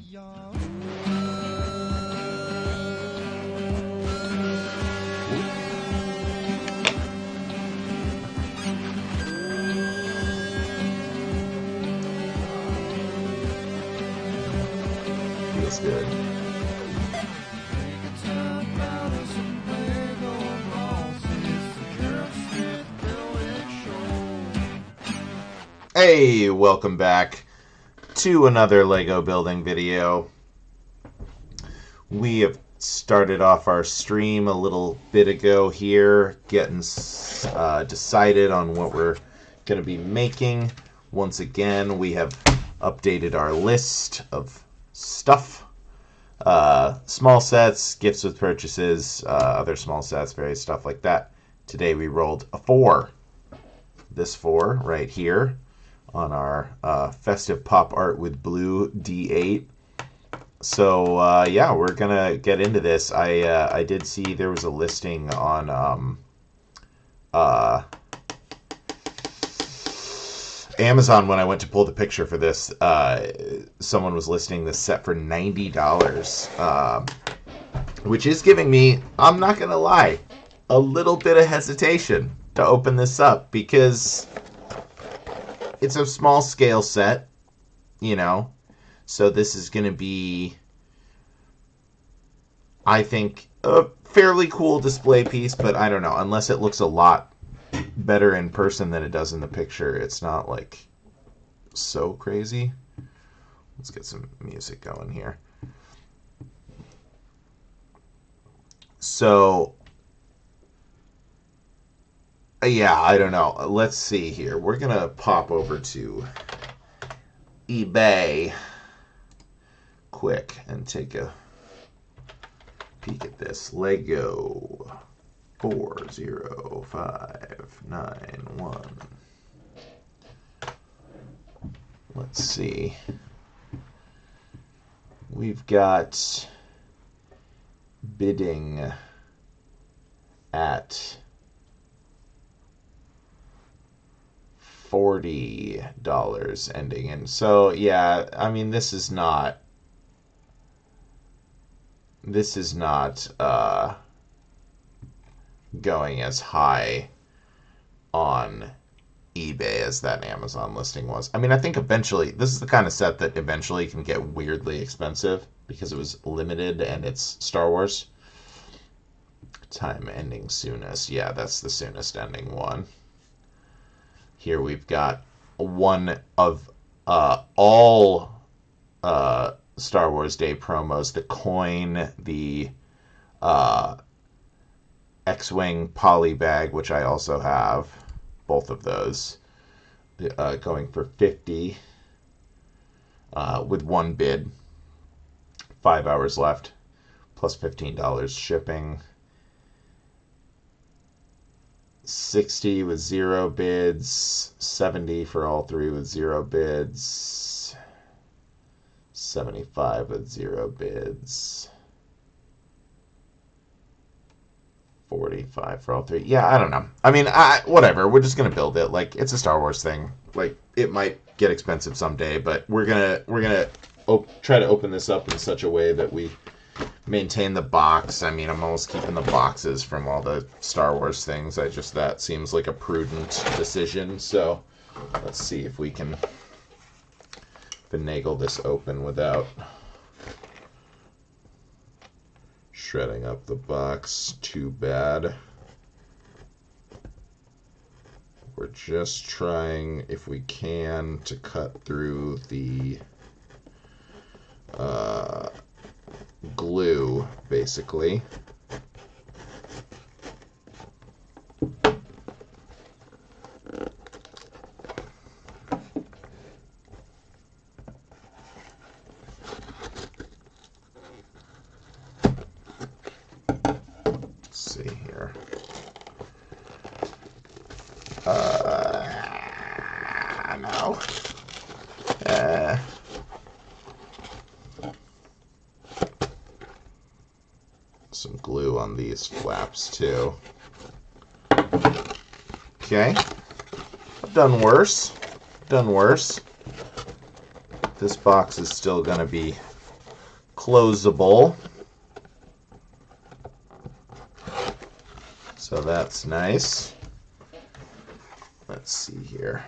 Feels good. Hey, welcome back to another Lego building video. We have started off our stream a little bit ago here, getting decided on what we're going to be making. Once again, we have updated our list of stuff. Small sets, gifts with purchases, other small sets, various stuff like that. Today we rolled a 4. This 4 right here on our festive pop art with blue D8. So yeah, we're gonna get into this. I did see there was a listing on Amazon when I went to pull the picture for this. Someone was listing this set for $90, which is giving me, I'm not gonna lie, a little bit of hesitation to open this up because it's a small scale set, you know, so this is going to be, I think, a fairly cool display piece, but I don't know, unless it looks a lot better in person than it does in the picture, it's not, like, so crazy. Let's get some music going here. So, yeah, I don't know. Let's see here. We're going to pop over to eBay quick and take a peek at this. Lego 40591. Let's see. We've got bidding at $40 ending in. So yeah, I mean this is not going as high on eBay as that Amazon listing was. I mean, I think eventually this is the kind of set that eventually can get weirdly expensive because it was limited and it's Star Wars. Time ending soonest. Yeah, that's the soonest ending one. Here we've got one of all Star Wars Day promos. The coin, the X-Wing poly bag, which I also have. Both of those. Going for $50 with one bid. 5 hours left. Plus $15 shipping. 60 with 0 bids, 70 for all 3 with 0 bids, 75 with 0 bids, 45 for all 3. Yeah, I don't know. I mean, whatever. We're just gonna build it. Like, it's a Star Wars thing. Like, it might get expensive someday, but we're gonna try to open this up in such a way that we maintain the box. I mean, I'm almost keeping the boxes from all the Star Wars things. That seems like a prudent decision. So let's see if we can finagle this open without shredding up the box too bad. We're just trying, if we can, to cut through the glue, basically. Let's see here. No. Some glue on these flaps too. Okay. I've done worse. This box is still going to be closable. So that's nice. Let's see here.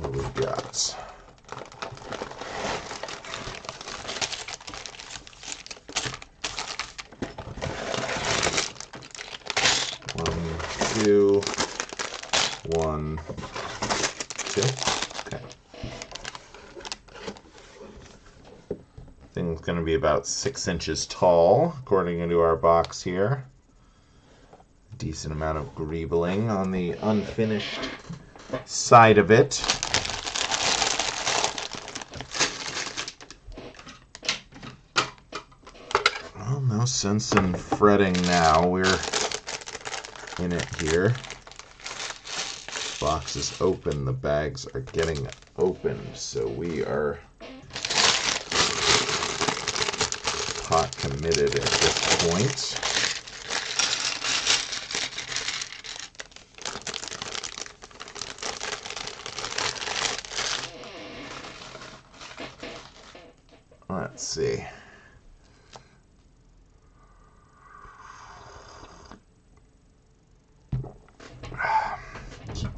What we got? One, two. 1, 2. Okay. Thing's going to be about 6 inches tall, according to our box here. Decent amount of greebling on the unfinished side of it. Well, no sense in fretting now. We're in it here. Box is open, the bags are getting opened, so we are pot committed at this point. Let's see.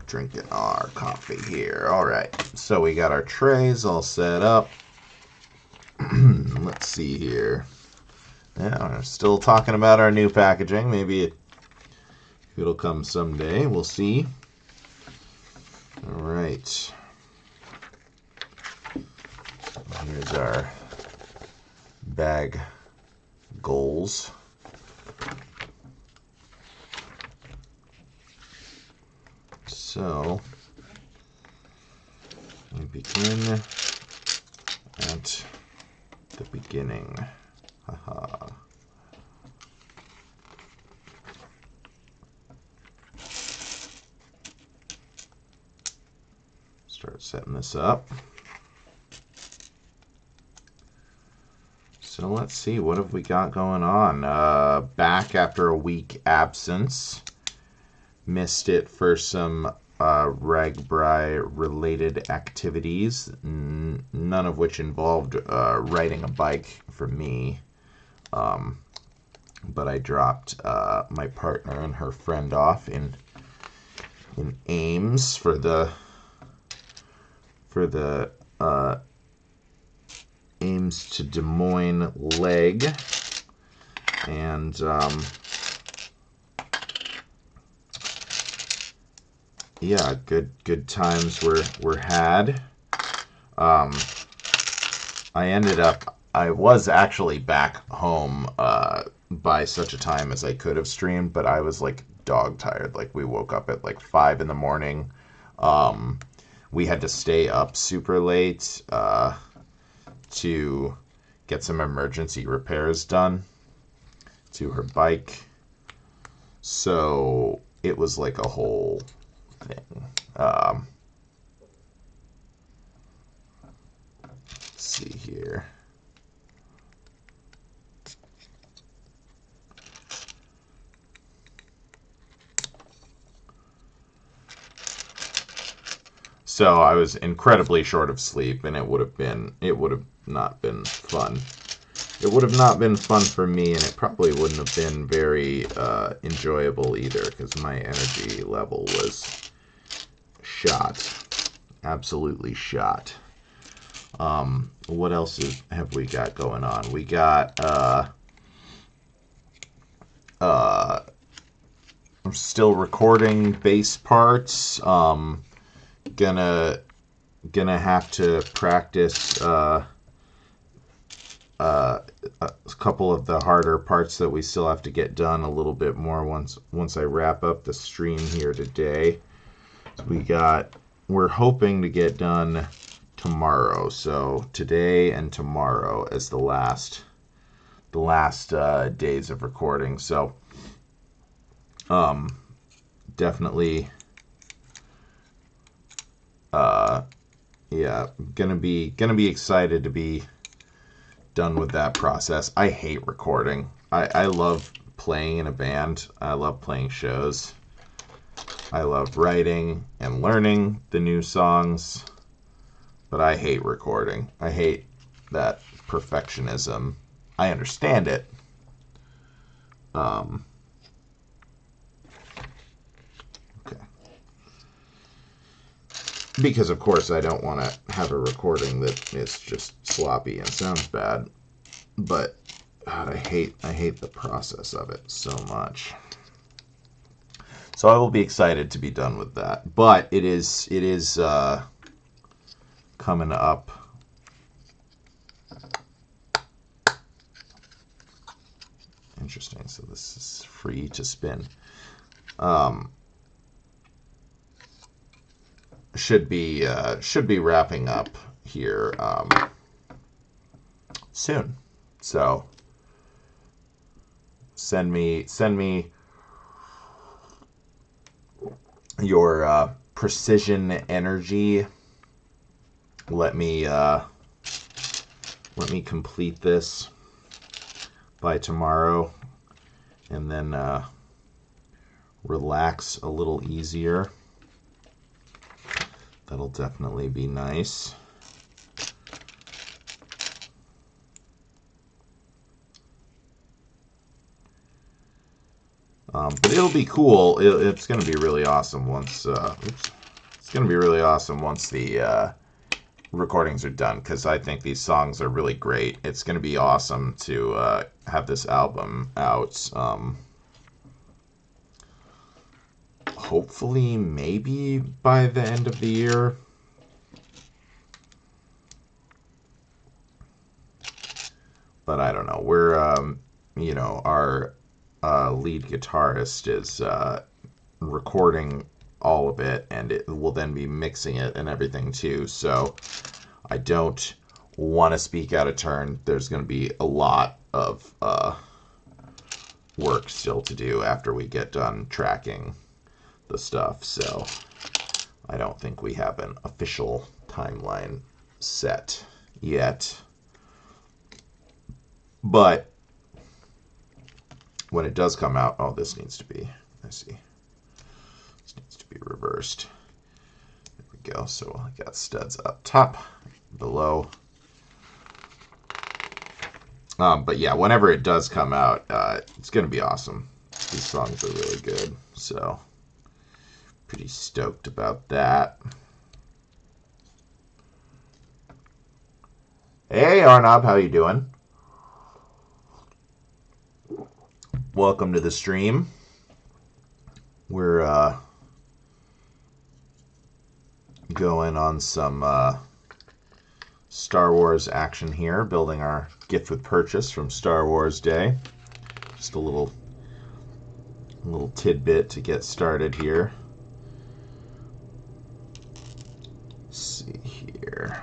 Drinking our coffee here. All right, so we got our trays all set up. Let's see here. Yeah, we're still talking about our new packaging. Maybe it'll come someday. We'll see. All right. Here's our bag goals. So, we begin at the beginning. Haha. Start setting this up. So let's see, what have we got going on? Back after a week absence. Missed it for some Ragbri related activities, none of which involved riding a bike for me. But I dropped my partner and her friend off in Ames for the Ames to Des Moines leg, and yeah, good times were had. I was actually back home by such a time as I could have streamed, but I was like dog tired. Like, we woke up at like 5 in the morning. We had to stay up super late to get some emergency repairs done to her bike. So it was like a whole thing. Let's see here. So I was incredibly short of sleep, and it would have not been fun. It would have not been fun for me, and it probably wouldn't have been very enjoyable either, because my energy level was shot. Absolutely shot. What else have we got going on? We got I'm still recording bass parts. Gonna have to practice a couple of the harder parts that we still have to get done a little bit more once I wrap up the stream here today. So we're hoping to get done tomorrow. So today and tomorrow as the last days of recording. So definitely yeah, gonna be excited to be done with that process. I hate recording. I love playing in a band. I love playing shows. I love writing and learning the new songs, but I hate recording. I hate that perfectionism. I understand it. Okay. Because of course I don't want to have a recording that is just sloppy and sounds bad. But God, I hate the process of it so much. So I will be excited to be done with that. But it is coming up. Interesting. So this is free to spin. Should be wrapping up here soon. So send me your precision energy. Let me complete this by tomorrow, and then relax a little easier. That'll definitely be nice. But it'll be cool. It's going to be really awesome once. It's going to be really awesome once the recordings are done, because I think these songs are really great. It's going to be awesome to have this album out. Hopefully, maybe by the end of the year. But I don't know. We're, our lead guitarist is recording all of it, and it will then be mixing it and everything too. So I don't want to speak out of turn. There's going to be a lot of work still to do after we get done tracking the stuff. So I don't think we have an official timeline set yet. But when it does come out, oh, this needs to be, I see. This needs to be reversed. There we go. So I got studs up top, below. But yeah, whenever it does come out, it's going to be awesome. These songs are really good. So pretty stoked about that. Hey, Arnab, how you doing? Welcome to the stream. We're going on some Star Wars action here, building our gift with purchase from Star Wars Day. Just a little tidbit to get started here. Let's see here.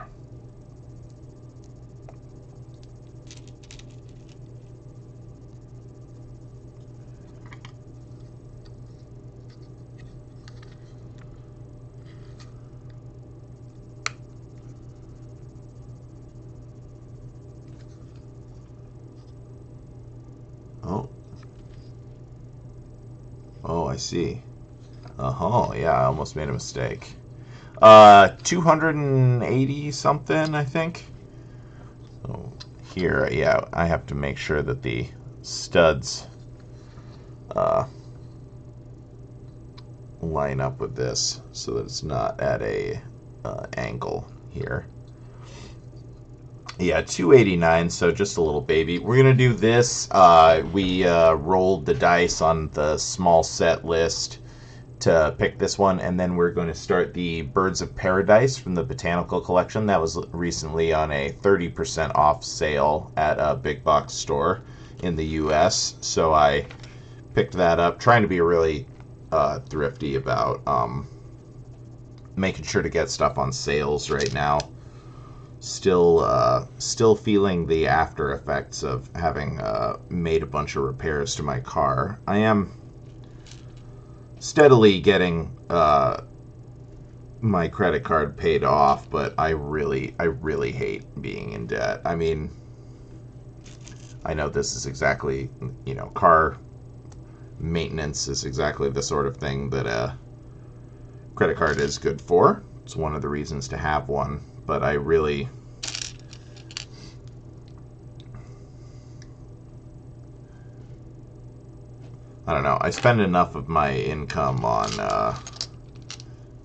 Oh, I see. Yeah, I almost made a mistake. 280 something, I think. So here, yeah, I have to make sure that the studs line up with this so that it's not at a angle here. Yeah, 289, so just a little baby. We're going to do this. We rolled the dice on the small set list to pick this one, and then we're going to start the Birds of Paradise from the Botanical Collection. That was recently on a 30% off sale at a big box store in the US, so I picked that up, trying to be really thrifty about making sure to get stuff on sales right now. Still feeling the after effects of having made a bunch of repairs to my car. I am steadily getting my credit card paid off, but I really hate being in debt. I mean, I know this is exactly, car maintenance is exactly the sort of thing that credit card is good for. It's one of the reasons to have one, but I really... I don't know. I spend enough of my income on,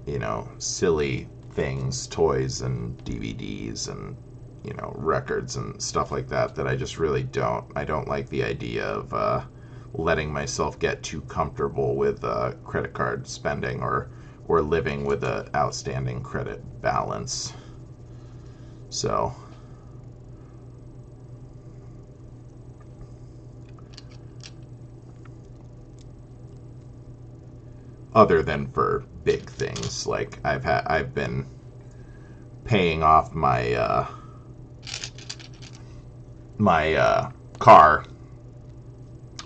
you know, silly things, toys and DVDs and, you know, records and stuff like that, that I just really don't. I don't like the idea of letting myself get too comfortable with credit card spending or living with an outstanding credit balance. So... other than for big things, like I've been paying off my car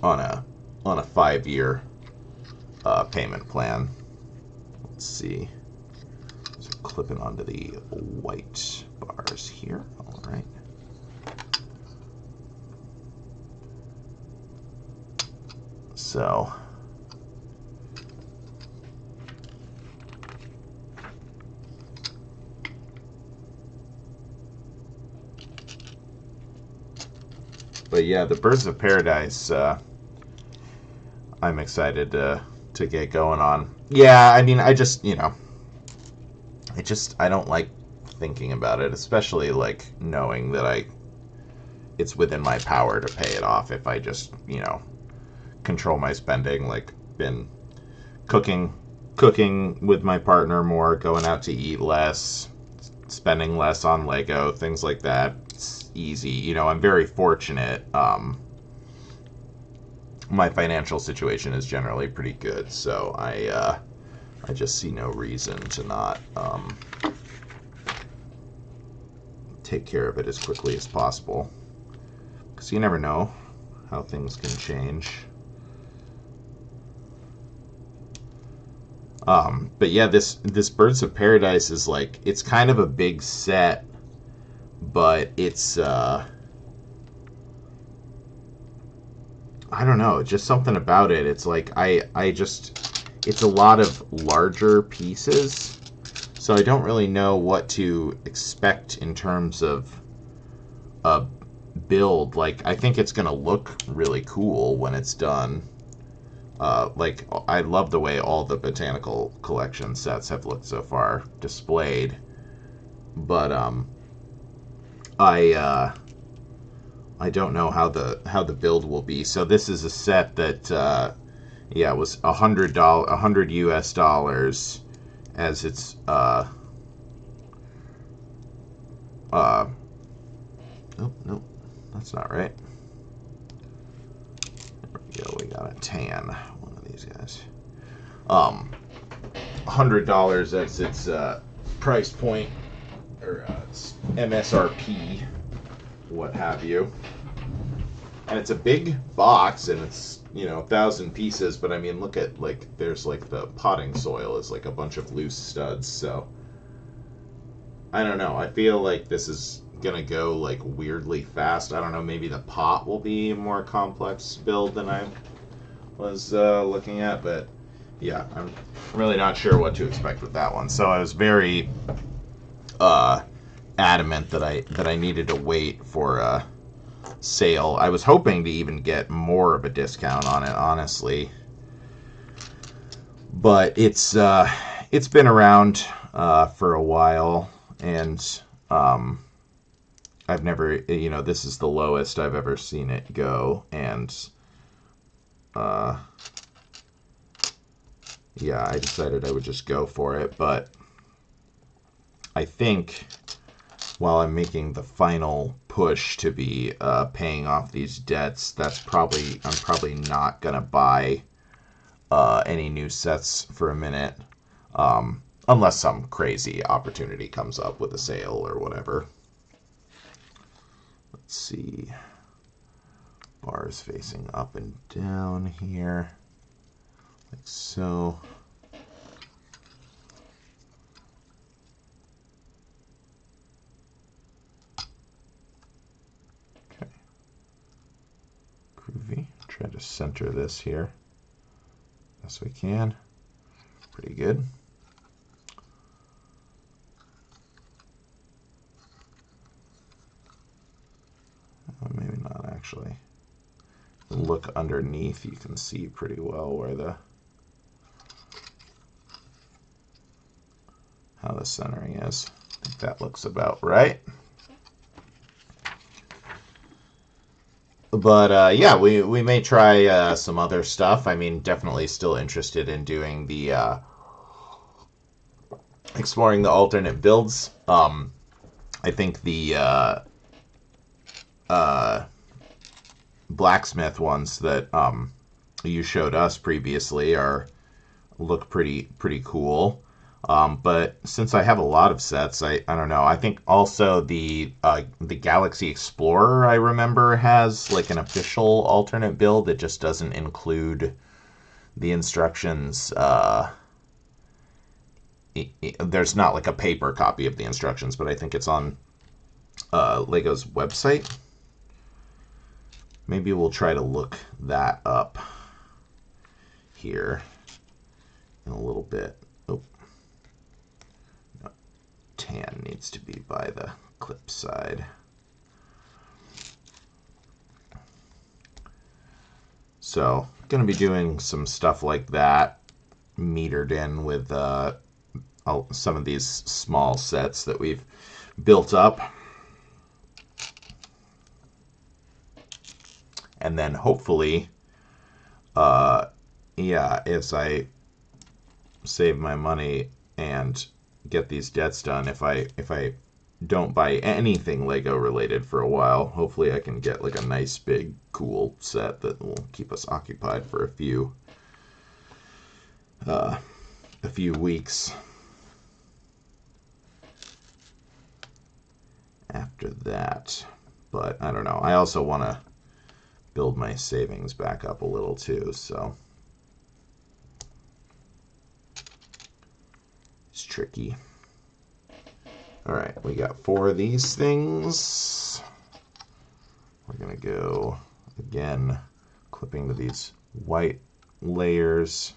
on a 5-year payment plan. Let's see, just clipping onto the white bars here. All right. So. But yeah, the Birds of Paradise, I'm excited to get going on. Yeah, I mean, I just, you know, I don't like thinking about it, especially like knowing that it's within my power to pay it off if I just, you know, control my spending. Like, been cooking with my partner more, going out to eat less, spending less on Lego, things like that. It's easy. You know, I'm very fortunate. My financial situation is generally pretty good, so I just see no reason to not take care of it as quickly as possible, because you never know how things can change. But yeah, this Birds of Paradise is like, it's kind of a big set, but it's I don't know, just something about it. It's like it's a lot of larger pieces, so I don't really know what to expect in terms of a build. Like, I think it's gonna look really cool when it's done. Like, I love the way all the Botanical Collection sets have looked so far displayed, but I don't know how the build will be. So this is a set that yeah, was $100 US, as it's oh no, that's not right. There we go. We got a tan, one of these guys. $100 as its price point, or MSRP, what have you. And it's a big box, and it's, you know, 1,000 pieces, but I mean, look at, like, there's like the potting soil is like a bunch of loose studs, so I don't know. I feel like this is gonna go like weirdly fast. I don't know, maybe the pot will be a more complex build than I was looking at, but yeah, I'm really not sure what to expect with that one. So I was very adamant that I needed to wait for a sale. I was hoping to even get more of a discount on it, honestly, but it's been around for a while, and I've never, you know, this is the lowest I've ever seen it go, and yeah, I decided I would just go for it. But I think while I'm making the final push to be paying off these debts, I'm probably not gonna buy any new sets for a minute, unless some crazy opportunity comes up with a sale or whatever. Let's see, bars facing up and down here, like so. Okay, groovy. Try to center this here best we can. Pretty good. look underneath, you can see pretty well where how the centering is. I think that looks about right. But yeah, we may try some other stuff. I mean, definitely still interested in doing the exploring the alternate builds. I think the blacksmith ones that you showed us previously look pretty cool. But since I have a lot of sets, I don't know. I think also the Galaxy Explorer, I remember, has like an official alternate build that just doesn't include the instructions. There's not like a paper copy of the instructions, but I think it's on Lego's website. Maybe we'll try to look that up here in a little bit. Oh, no, tan needs to be by the clip side. So, going to be doing some stuff like that, metered in with some of these small sets that we've built up. And then hopefully, yeah, as I save my money and get these debts done, if I don't buy anything Lego related for a while, hopefully I can get like a nice big cool set that will keep us occupied for a few weeks after that. But I don't know. I also want to build my savings back up a little too, so it's tricky. All right, we got 4 of these things. We're gonna go again, clipping to these white layers.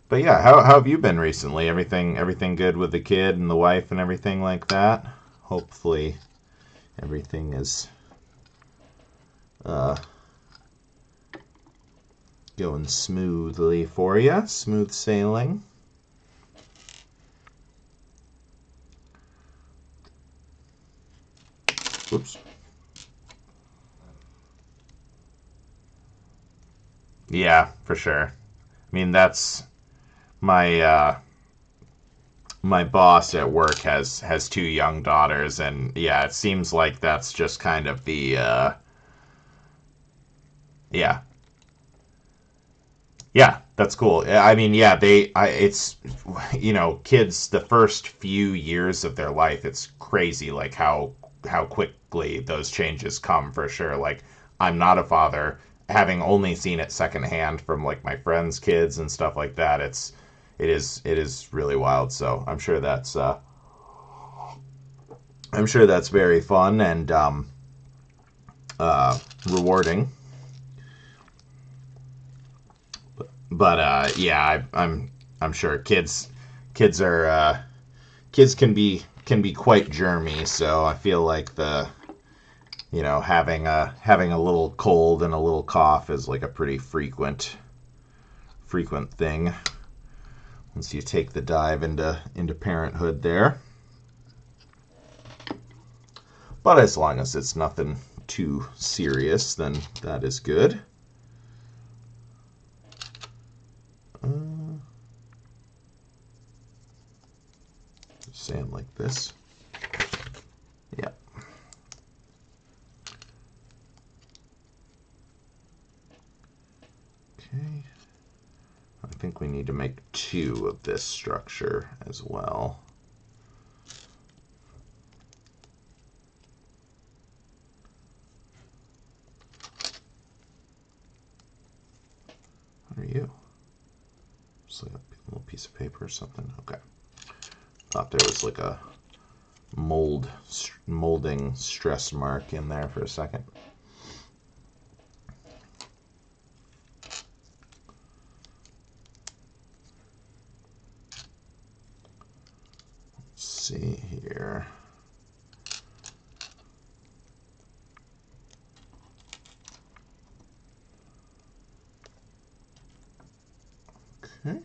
But yeah, how have you been recently? Everything good with the kid and the wife and everything like that? Hopefully everything is going smoothly for you. Smooth sailing. Oops. Yeah, for sure. I mean, that's my my boss at work has 2 young daughters, and yeah, it seems like that's just kind of the yeah. Yeah, that's cool. I mean, yeah, it's, you know, kids, the first few years of their life, it's crazy like how quickly those changes come, for sure. Like, I'm not a father, having only seen it secondhand from like my friends' kids and stuff like that. It is really wild. So I'm sure that's very fun and rewarding. But yeah, I'm sure kids are kids can be quite germy. So I feel like having a little cold and a little cough is like a pretty frequent thing once you take the dive into parenthood there. But as long as it's nothing too serious, then that is good. Sand like this. Yep. Okay. I think we need to make 2 of this structure as well. What are you? Just like a little piece of paper or something? Okay. Thought there was like a molding stress mark in there for a second. see here. Okay.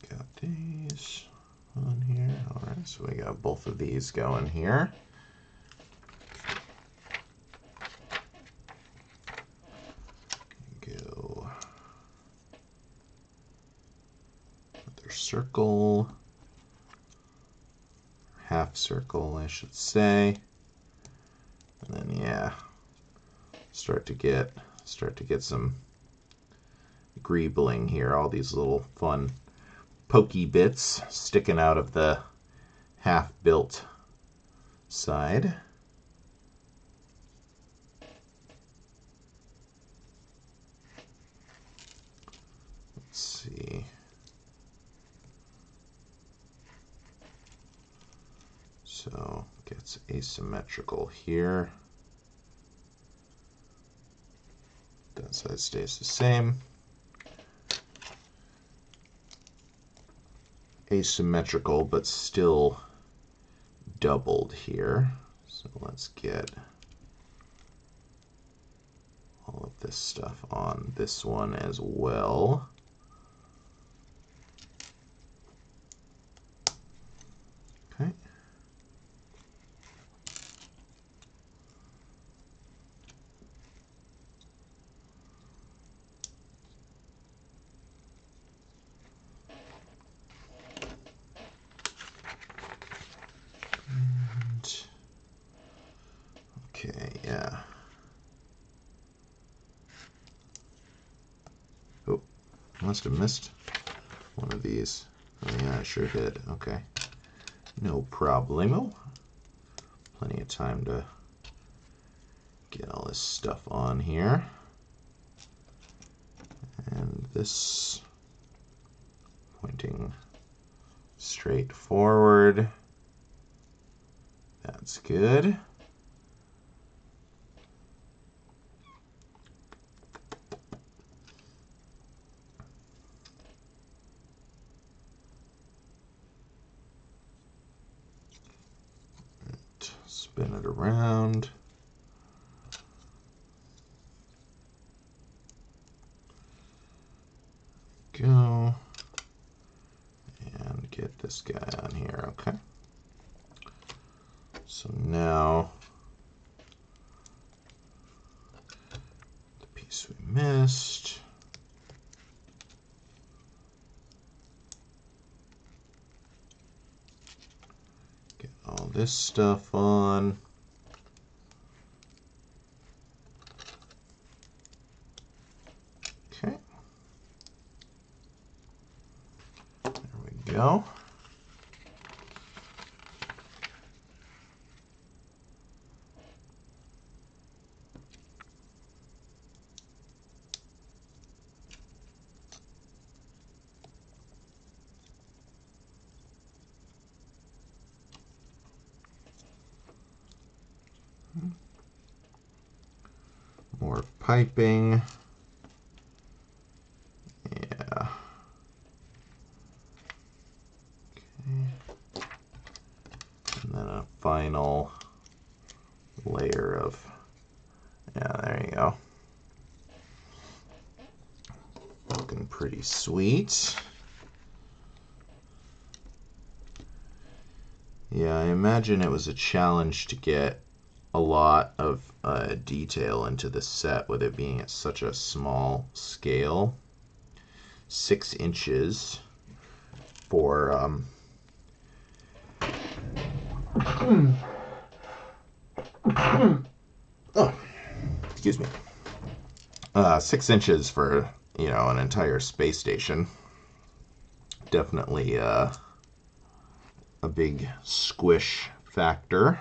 Got these on here. All right, so we got both of these going here. Go another circle, half circle, I should say, and then yeah, start to get some greebling here. All these little fun pokey bits sticking out of the half-built side. Let's see. So gets asymmetrical here. That side stays the same. Asymmetrical, but still doubled here. So let's get all of this stuff on this one as well. Okay. Okay, yeah. Oh, must have missed one of these. Oh yeah, I sure did. Okay. No problemo. Plenty of time to get all this stuff on here. And this pointing straight forward. That's good. Spin it around. Go. And get this guy on here, okay? So now, the piece we missed. Get all this stuff on. Okay. There we go. More piping. Yeah. Okay. And then a final layer of, yeah, there you go. Looking pretty sweet. Yeah, I imagine it was a challenge to get a lot of detail into the set with it being at such a small scale. 6 inches for oh, excuse me. 6 inches for, you know, an entire space station. Definitely a big squish factor.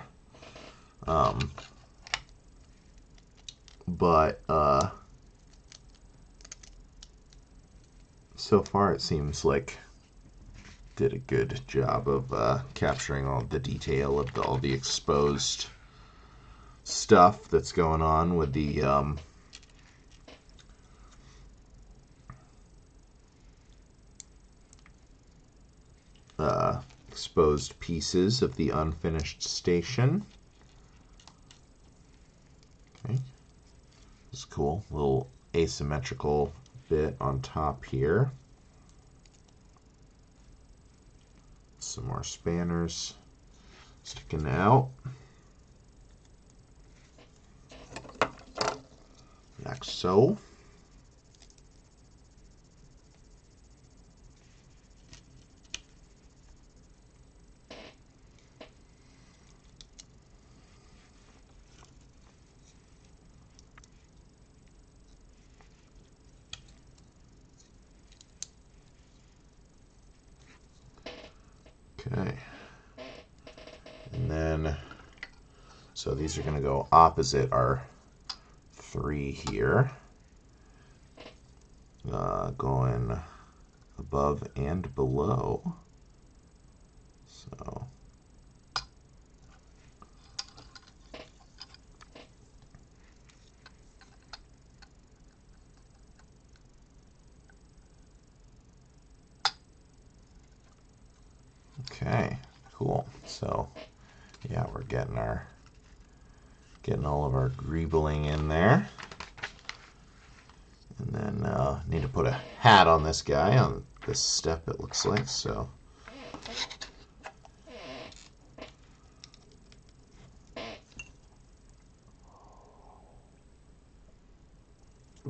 But so far it seems like did a good job of capturing all the detail of all the exposed stuff that's going on with the exposed pieces of the unfinished station. Okay, this is cool. Little asymmetrical bit on top here. Some more spanners sticking out. Like so. Okay. And then, so these are going to go opposite our 3 here. Going above and below. So okay, cool. So yeah, we're getting all of our greebling in there. And then need to put a hat on this guy on this step, it looks like. So a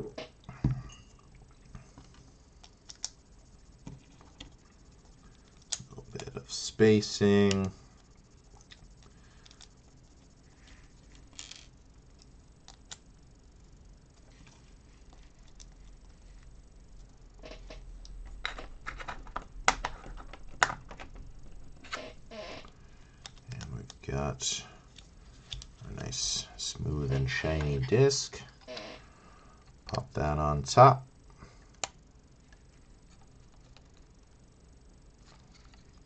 little bit of spacing. Got a nice smooth and shiny disc. Pop that on top.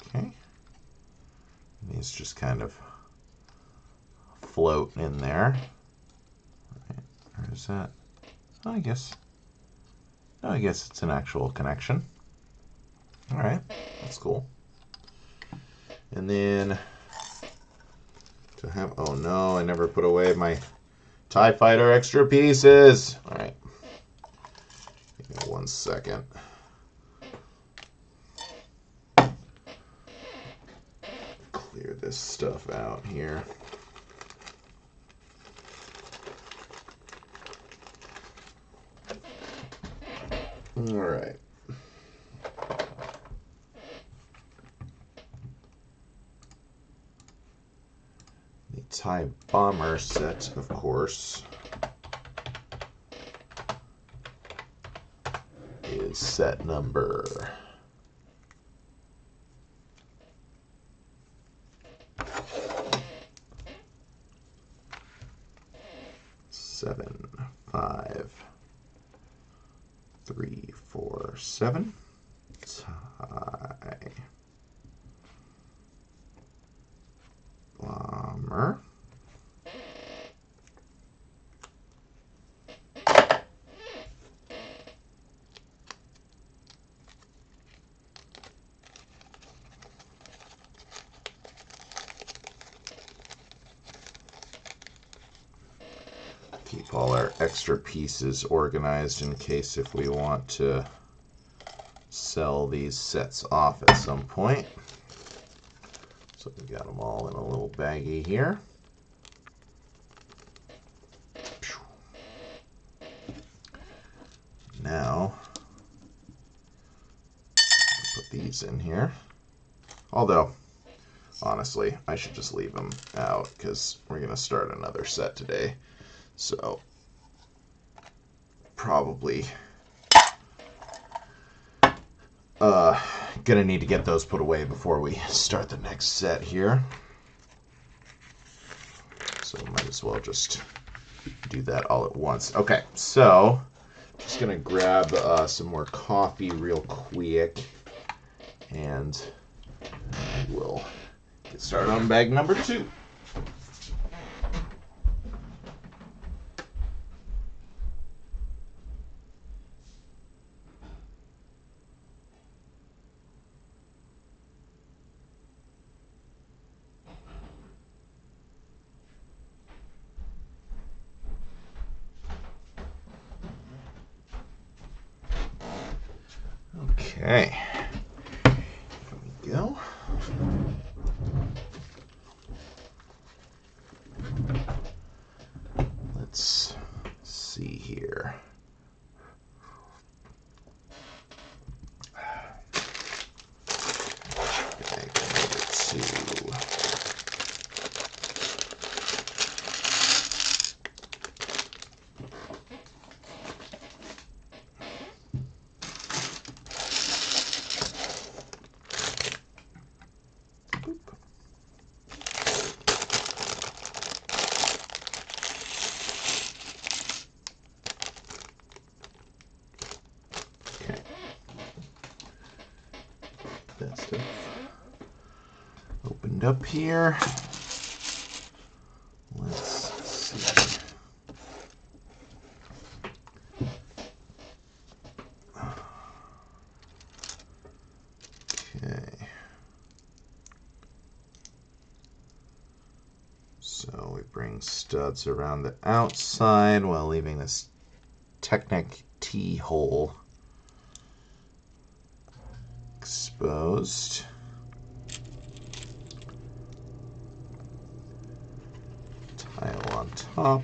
Okay. These just kind of float in there. Right. Or is that? Oh, I guess it's an actual connection. All right, that's cool. And then oh no, I never put away my TIE Fighter extra pieces. All right, give me 1 second. Clear this stuff out here. All right. TIE Bomber set, of course, is set number 75347. TIE Bomber. Keep all our extra pieces organized in case if we want to sell these sets off at some point. So we got them all in a little baggie here. Now, put these in here. Although, honestly, I should just leave them out because we're going to start another set today. So, probably gonna need to get those put away before we start the next set here. So might as well just do that all at once. Okay, so just gonna grab some more coffee real quick, and we'll get started on bag number 2. Okay. Here we go. Let's see here. Okay, move it to that stuff opened up here. Let's see. Okay. So we bring studs around the outside while leaving this Technic T-hole exposed. Tile on top.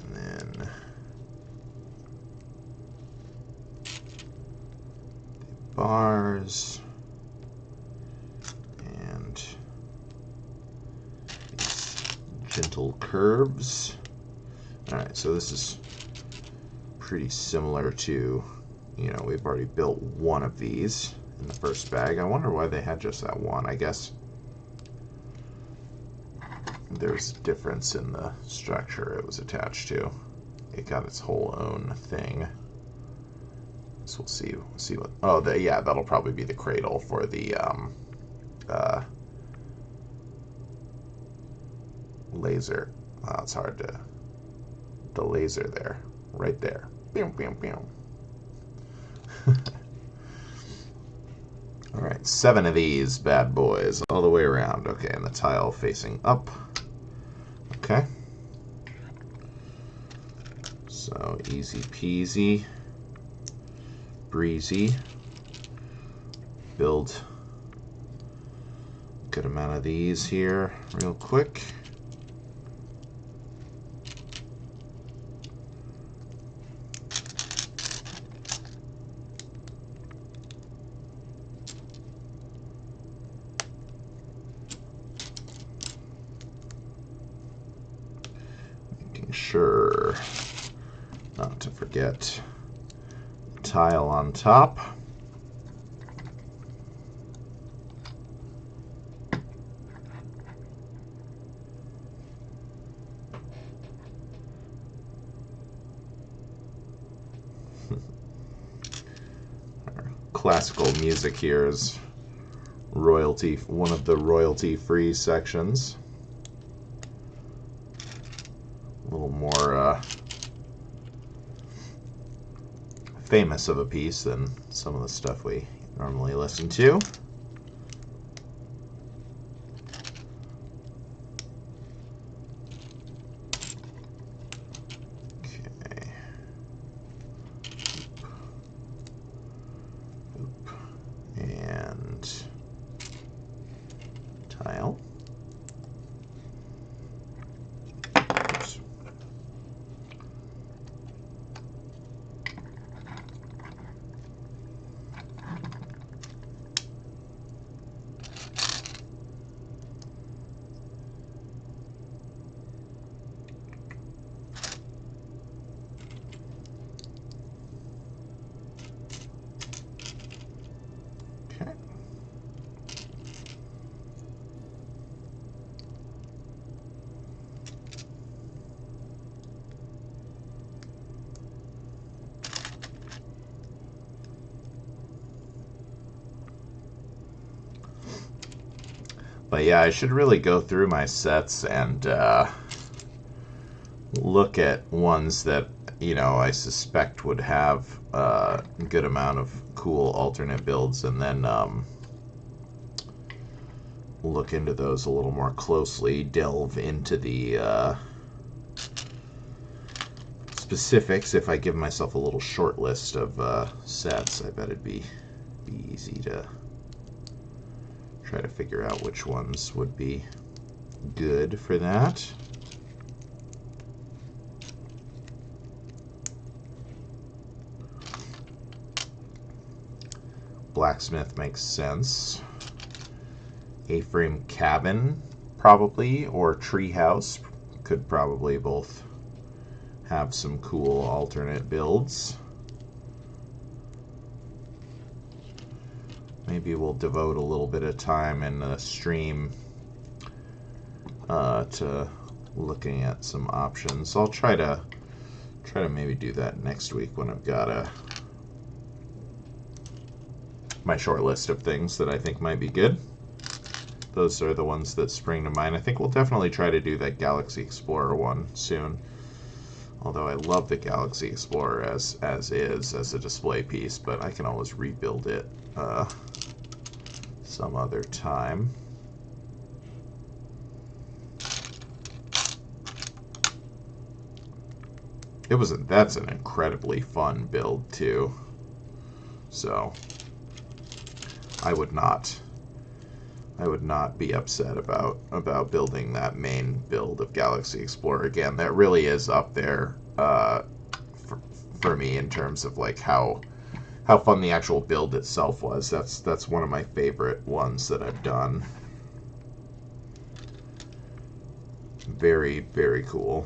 And then the bars. And these gentle curves. Alright, so this is pretty similar to, you know, we've already built one of these in the first bag. I wonder why they had just that one. I guess there's a difference in the structure it was attached to. It got its whole own thing. So we'll see what. Oh, yeah, that'll probably be the cradle for the laser. Wow, it's hard to. The laser there, right there. Boom, boom, boom. All right, 7 of these bad boys all the way around. Okay, and the tile facing up. Okay. So easy peasy, breezy. Build a good amount of these here real quick. Sure not to forget the tile on top. Our classical music here is royalty, one of the royalty-free sections. A little more famous of a piece than some of the stuff we normally listen to. Okay. Oop. And tile. Oops. Okay. But yeah, I should really go through my sets and look at ones that, you know, I suspect would have a good amount of cool alternate builds, and then look into those a little more closely, delve into the specifics, if I give myself a little short list of sets, I bet it'd be easy to try to figure out which ones would be good for that. Blacksmith makes sense. A-frame cabin, probably, or treehouse could probably both have some cool alternate builds. Maybe we'll devote a little bit of time in the stream to looking at some options. I'll try to maybe do that next week when I've got my short list of things that I think might be good. Those are the ones that spring to mind. I think we'll definitely try to do that Galaxy Explorer one soon. Although I love the Galaxy Explorer as a display piece, but I can always rebuild it some other time. That's an incredibly fun build too. So I would not be upset about building that main build of Galaxy Explorer again. That really is up there for me in terms of like how fun the actual build itself was. That's one of my favorite ones that I've done. Very, very cool.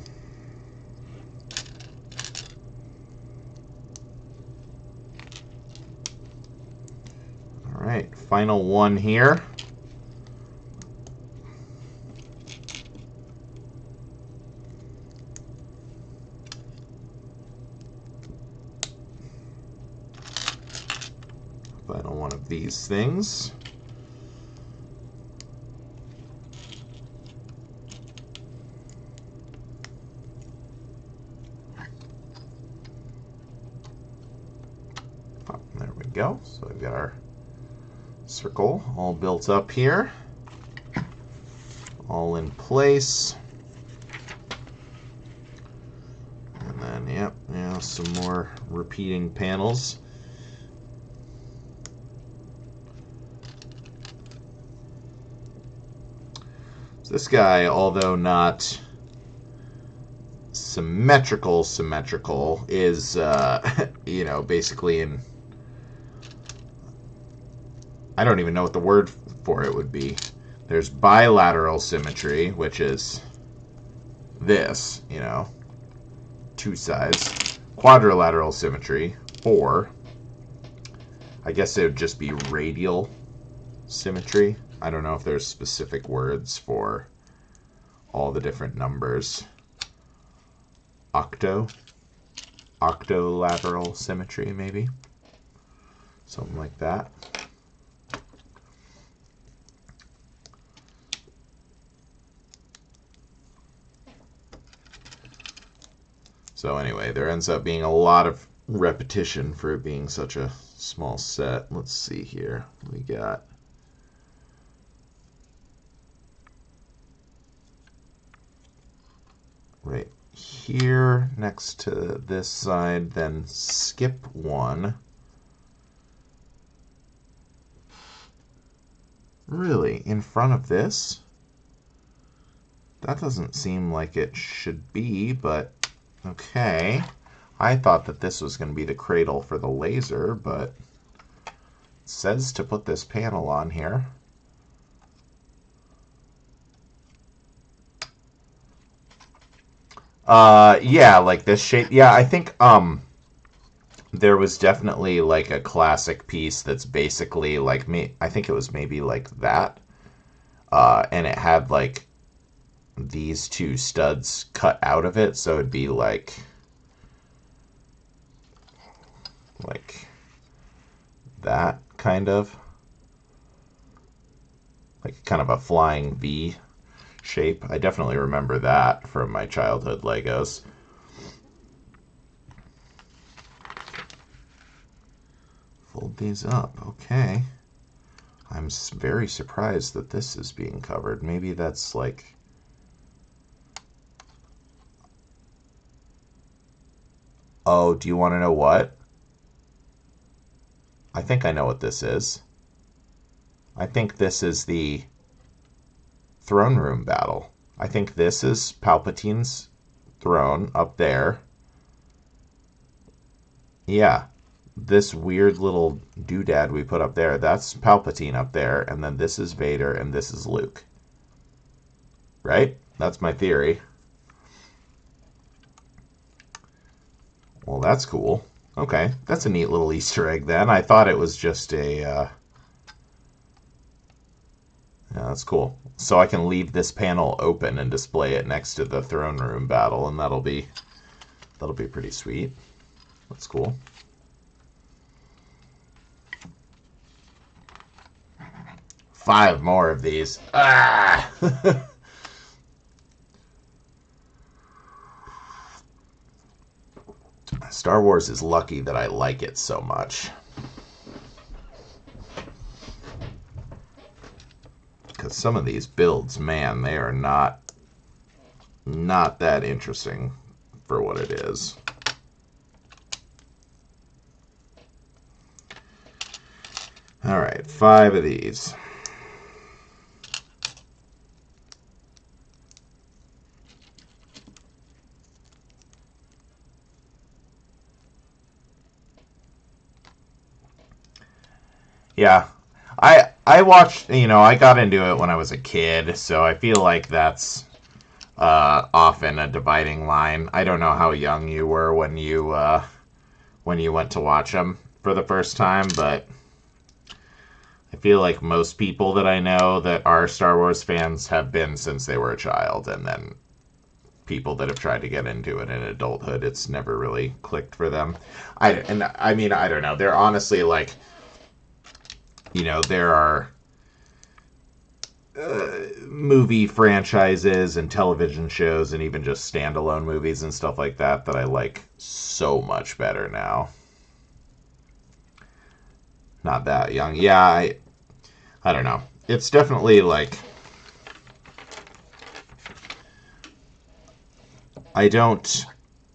All right, final one here. Final one of these things. Oh, there we go. So we've got our circle all built up here, all in place. And then, yep, yeah, some more repeating panels. This guy, although not symmetrical, is, you know, basically in, I don't even know what the word for it would be. There's bilateral symmetry, which is this, you know, 2 sides. Quadrilateral symmetry, 4. I guess it would just be radial symmetry. I don't know if there's specific words for all the different numbers. Octolateral symmetry, maybe. Something like that. So anyway, there ends up being a lot of repetition for it being such a small set. Let's see here. We got right here next to this side, then skip 1. Really? In front of this? That doesn't seem like it should be, but okay. I thought that this was going to be the cradle for the laser, but it says to put this panel on here. Yeah, like this shape. Yeah, I think there was definitely like a classic piece that's basically like me. I think it was maybe like that, and it had like these 2 studs cut out of it, so it'd be like that kind of like kind of a flying V shape. I definitely remember that from my childhood Legos. Fold these up. Okay. I'm very surprised that this is being covered. Maybe that's like Oh, do you want to know what? I think I know what this is. I think this is the throne room battle. I think this is Palpatine's throne up there. Yeah, this weird little doodad we put up there, that's Palpatine up there, and then this is Vader, and this is Luke. Right? That's my theory. Well, that's cool. Okay, that's a neat little Easter egg then. I thought it was just a... yeah, that's cool. So I can leave this panel open and display it next to the throne room battle, and that'll be pretty sweet. That's cool. Five more of these. Ah! Star Wars is lucky that I like it so much. Because some of these builds, man, they are not that interesting for what it is. All right, 5 of these. Yeah, I watched, I got into it when I was a kid, so I feel like that's often a dividing line. I don't know how young you were when you went to watch them for the first time, but I feel like most people that I know that are Star Wars fans have been since they were a child, and then people that have tried to get into it in adulthood, it's never really clicked for them. I don't know. They're honestly like, there are movie franchises and television shows and even just standalone movies and stuff like that that I like so much better now. Not that young. Yeah, I don't know. It's definitely like, I don't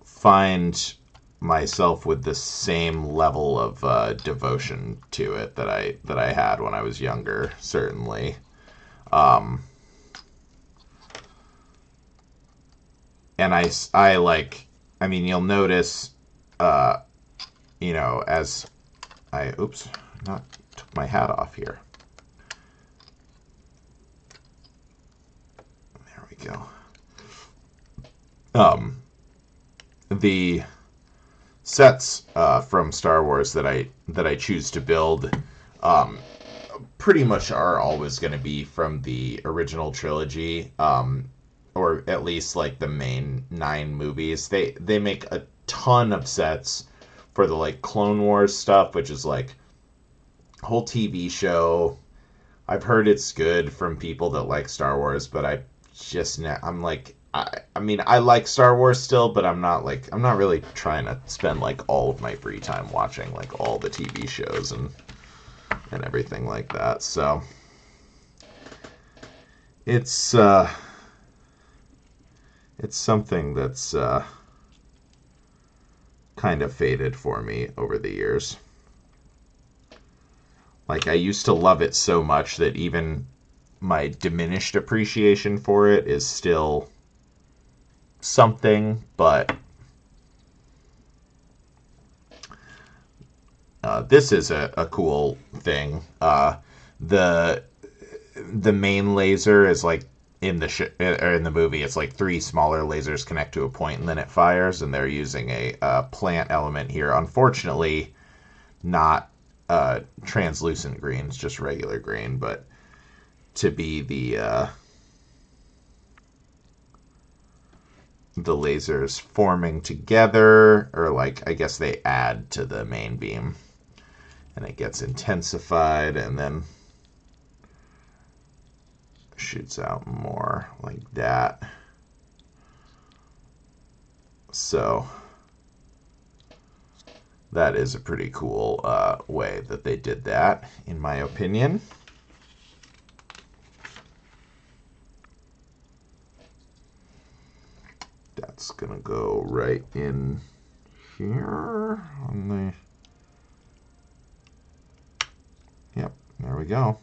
find myself with the same level of devotion to it that I had when I was younger, certainly. And I like, you'll notice, as I, oops, not took my hat off here. There we go. The sets from Star Wars that I choose to build pretty much are always going to be from the original trilogy, or at least like the main 9 movies. They make a ton of sets for the like Clone Wars stuff, which is like a whole TV show. I've heard it's good from people that like Star Wars, but I'm like, I like Star Wars still, but I'm not really trying to spend like all of my free time watching like all the TV shows and everything like that. So it's something that's kind of faded for me over the years. Like, I used to love it so much that even my diminished appreciation for it is still something, but this is a cool thing. The main laser is like in the movie, it's like 3 smaller lasers connect to a point and then it fires, and they're using a plant element here. Unfortunately, not translucent green, it's just regular green, but to be the lasers forming together, or like I guess they add to the main beam, and it gets intensified and then shoots out more like that. So that is a pretty cool way that they did that, in my opinion. That's gonna go right in here on the... Yep, there we go.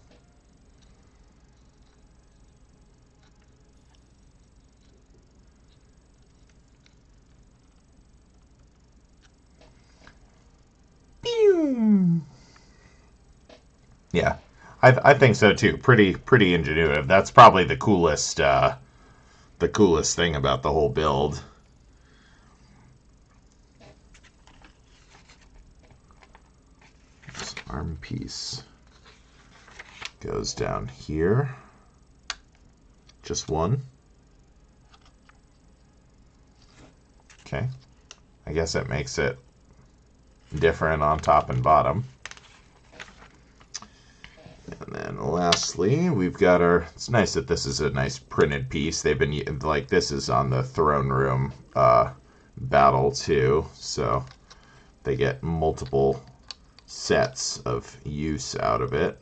Yeah, I think so too. Pretty ingenuitive. That's probably the coolest thing about the whole build. This arm piece goes down here. Just one. Okay. I guess it makes it different on top and bottom. And then lastly, we've got our... It's nice that this is a nice printed piece. They've been... Like, this is on the throne room battle, too. So they get multiple sets of use out of it.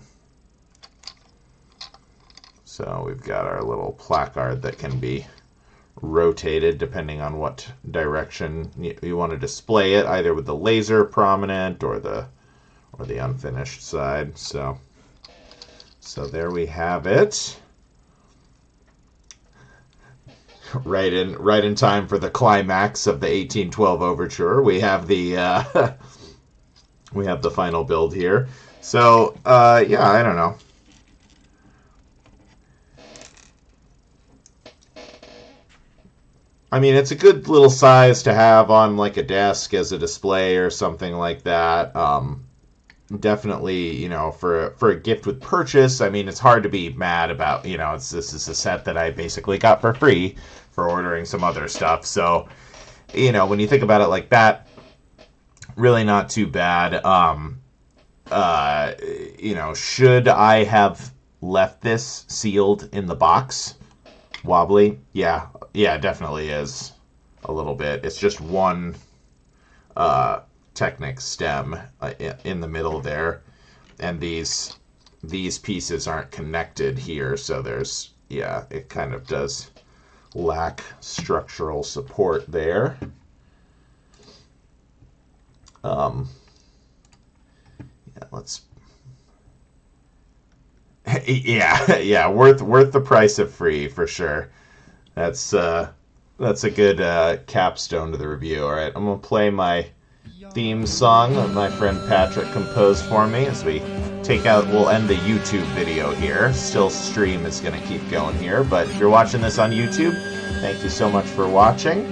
So we've got our little placard that can be rotated depending on what direction you want to display it, either with the laser prominent or the unfinished side. So there we have it. Right in time for the climax of the 1812 overture. We have the we have the final build here. So yeah, I don't know. I mean, it's a good little size to have on like a desk as a display or something like that. Definitely, you know, for a gift with purchase, I mean, it's hard to be mad about, you know, this is a set that I basically got for free for ordering some other stuff. So, you know, when you think about it like that, really not too bad. You know, should I have left this sealed in the box? Wobbly? Yeah, definitely is a little bit. It's just one Technic stem in the middle there, and these pieces aren't connected here, so there's, yeah, it kind of does lack structural support there. Yeah, let's... yeah, worth the price of free for sure. That's a good capstone to the review. All right, I'm gonna play my theme song that my friend Patrick composed for me as we we'll end the YouTube video here. Still, stream is gonna keep going here, but if you're watching this on YouTube, thank you so much for watching,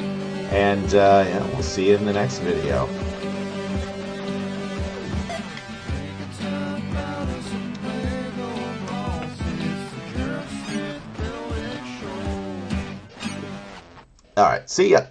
and yeah, we'll see you in the next video. All right, see ya.